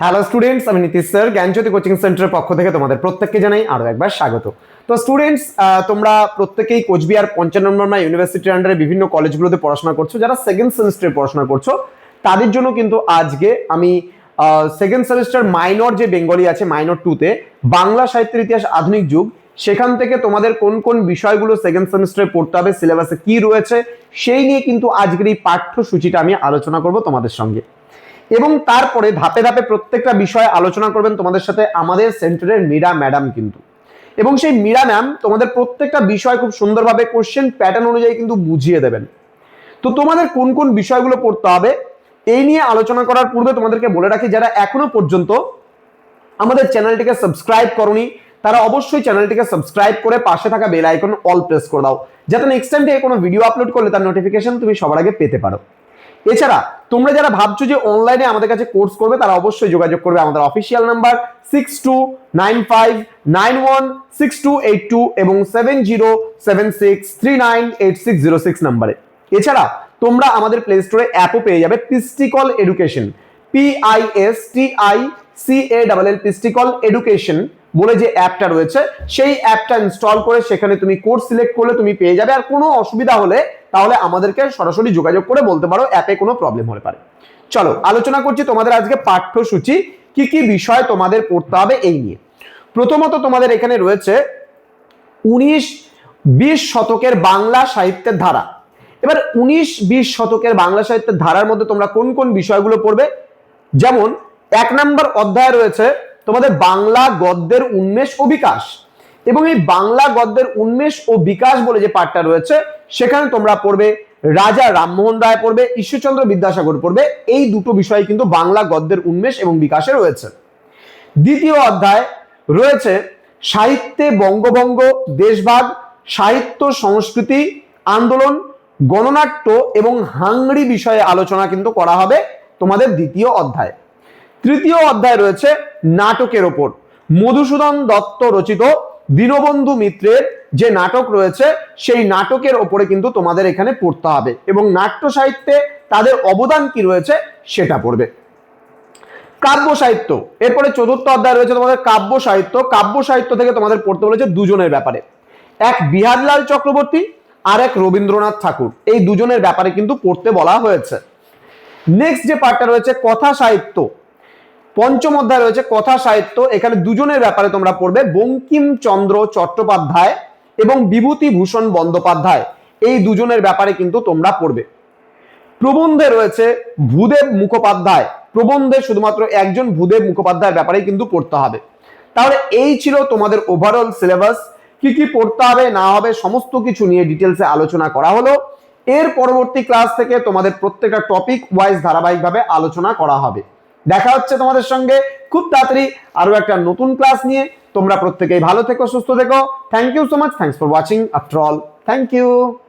Hello students, আমি Nitish sir জ্ঞানজ্যোতি coaching সেন্টারের পক্ষ থেকে তোমাদের প্রত্যেককে জানাই আরো একবার স্বাগত। তো স্টুডেন্টস, তোমরা প্রত্যেকেই কোচবিহার ৫৫ নম্বর ইউনিভার্সিটির আন্ডারে বিভিন্ন কলেজগুলোতে পড়াশোনা করছো। যারা সেকেন্ড সেমিস্টারে পড়াশোনা করছো তাদের জন্য কিন্তু আজকে আমি সেকেন্ড সেমিস্টার মাইনর যে বেঙ্গলি আছে, মাইনর 2 তে বাংলা সাহিত্যের ইতিহাস আধুনিক যুগ, সেখান থেকে তোমাদের কোন কোন বিষয়গুলো সেকেন্ড সেমিস্টারে পড়তে হবে, সিলেবাসে কি রয়েছে, সেই নিয়ে কিন্তু আজকের এই পাঠ্যসূচিটা আমি আলোচনা করব তোমাদের সঙ্গে। এবং তারপরে ধাপে ধাপে প্রত্যেকটা বিষয় আলোচনা করবেন তোমাদের সাথে আমাদের সেন্টারের মীরা ম্যাডাম কিন্তু। এবং সেই মীরা ম্যাম তোমাদের প্রত্যেকটা বিষয় খুব সুন্দরভাবে কোশ্চেন প্যাটার্ন অনুযায়ী কিন্তু বুঝিয়ে দেবেন। তো তোমাদের কোন কোন বিষয়গুলো পড়তে হবে এই নিয়ে আলোচনা করার পূর্বে তোমাদেরকে বলে রাখি, যারা এখনো পর্যন্ত আমাদের চ্যানেলটিকে সাবস্ক্রাইব করনি তারা অবশ্যই চ্যানেলটিকে সাবস্ক্রাইব করে পাশে থাকা বেল আইকন অল প্রেস করে দাও, যাতে নেক্সট টাইম থেকে কোনো ভিডিও আপলোড করলে তার নোটিফিকেশন তুমি সবার আগে পেতে পারো। এছাড়া তোমরা যারা ভাবছো যে অনলাইনে আমাদের কাছে কোর্স করবে তারা অবশ্যই যোগাযোগ করবে আমাদের অফিসিয়াল নাম্বার 6295916282 এবং 7076398606 নাম্বারে। এছাড়া তোমরা আমাদের প্লে স্টোরে অ্যাপও পেয়ে যাবে, পিস্টিকল এডুকেশন, PISTICALL পিস্টিকল এডুকেশন বলে যে অ্যাপটা রয়েছে, সেই অ্যাপটা ইনস্টল করে সেখানে তুমি কোর্স সিলেক্ট করলে তুমি পেয়ে যাবে। আর কোনো অসুবিধা হলে তাহলে আমাদেরকে সরাসরি যোগাযোগ করে বলতে পারো, অ্যাপে কোনো প্রবলেম হতে পারে। চলো আলোচনা করছি তোমাদের আজকে পাঠ্যসূচি, কি কি বিষয় তোমাদের পড়তে হবে এই নিয়ে। প্রথমত তোমাদের এখানে রয়েছে 19-20 শতকের বাংলা সাহিত্যের ধারা। এবার 19-20 শতকের বাংলা সাহিত্যের ধারার মধ্যে তোমরা কোন কোন বিষয়গুলো পড়বে, যেমন 1 নম্বর অধ্যায় রয়েছে তোমাদের বাংলা গদ্যের উন্মেষ ও বিকাশ। এবং এই বাংলা গদ্যের উন্মেষ ও বিকাশ বলে যে পাঠটা রয়েছে সেখানে তোমরা পড়বে রাজা রামমোহন রায় পড়বে, ঈশ্বরচন্দ্র বিদ্যাসাগর পড়বে। এই দুটো বিষয় কিন্তু বাংলা গদ্যের উন্মেষ এবং বিকাশে রয়েছে। দ্বিতীয় অধ্যায় রয়েছে সাহিত্যে বঙ্গভঙ্গ, দেশভাগ, সাহিত্য সংস্কৃতি আন্দোলন, গণনাট্য এবং হাংরি বিষয়ে আলোচনা কিন্তু করা হবে তোমাদের দ্বিতীয় অধ্যায়। তৃতীয় অধ্যায় রয়েছে নাটকের ওপর, মধুসূদন দত্ত রচিত দীনবন্ধু মিত্রের যে নাটক রয়েছে সেই নাটকের ওপরে কিন্তু তোমাদের এখানে পড়তে হবে এবং নাট্য সাহিত্যে তাদের অবদান কি রয়েছে সেটা পড়বে। কাব্য সাহিত্য, এরপরে চতুর্থ অধ্যায় রয়েছে তোমাদের কাব্য সাহিত্য। কাব্য সাহিত্য থেকে তোমাদের পড়তে বলেছে দুজনের ব্যাপারে, এক বিহারলাল চক্রবর্তী আর এক রবীন্দ্রনাথ ঠাকুর, এই দুজনের ব্যাপারে কিন্তু পড়তে বলা হয়েছে। নেক্সট যে পার্টটা রয়েছে কথা সাহিত্য, পঞ্চম অধ্যায় রয়েছে কথা সাহিত্য। এখানে দুজনের ব্যাপারে তোমরা পড়বে, বঙ্কিমচন্দ্র চট্টোপাধ্যায় এবং বিভূতিভূষণ বন্দ্যোপাধ্যায়, এই দুজনের ব্যাপারে কিন্তু তোমরা পড়বে। প্রবন্ধে রয়েছে ভূদেব মুখোপাধ্যায়, প্রবন্ধে শুধুমাত্র একজন ভূদেব মুখোপাধ্যায়ের ব্যাপারেই কিন্তু পড়তে হবে। তাহলে এই ছিল তোমাদের ওভারঅল সিলেবাস, কি কি পড়তে হবে না হবে সমস্ত কিছু নিয়ে ডিটেলসে আলোচনা করা হলো। এর পরবর্তী ক্লাস থেকে তোমাদের প্রত্যেকটা টপিক ওয়াইজ ধারাবাহিকভাবে আলোচনা করা হবে। দেখা হচ্ছে তোমাদের সঙ্গে খুব তাড়াতাড়ি আরো একটা নতুন ক্লাস নিয়ে। তোমরা প্রত্যেকেই ভালো থেকো, সুস্থ থেকো। Thank you so much, thanks for watching after all, thank you.